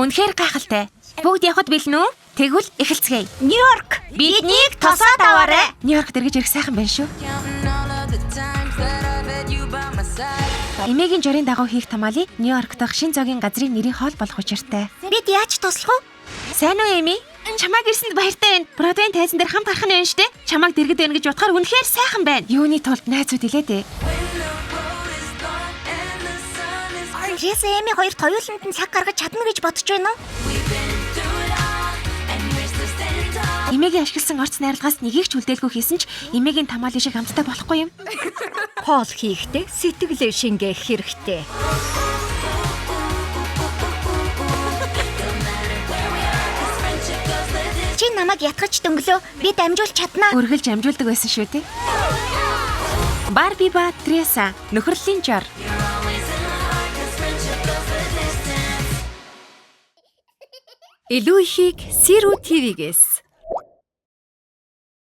Үнэхээр гайхалтай. Бүгд явахад бэлэн үү? Тэгвэл эхэлцгээе. Нью-Йорк. Биднийг тосоод аваарай. Нью-Йорк дэргэж ирэх сайхан байна шүү. Эмээгийн журийн дагуу хийх тамаалыг Нью-Йорк дахь шин зоогийн газрын нэрийн хоол болох учиртай. Бид яаж туслах вэ? Сайн уу Эми? Чамайг ирсэнд баяртай байна. Бродвейн тайзан дээр хамт гарах нь байна штэ. Чамайг дэргэд байна гэж бодохоор үнэхээр сайхан байна. Юуны тулд найзууд илээ дээ. Крис Эми хоёрт хоёуланд нь цаг гаргаж чадна гэж бодож байна уу? Эмээгийн ашигласан орц найрлагаас нэгийг ч үлдээлгүй хийсэн ч эмээгийн тамаалын шиг хамттай болохгүй юм. Хоол хийхдээ сэтгэлээ шингээх хэрэгтэй. Чи намайг ятгах дөнгөлөө бид амжуулж чаднаа. Үргэлж амжуулдаг байсан шүү дээ. Барби ба Треса нөхөрлийн жор. Илүү ихийг Сиру ТV-гээс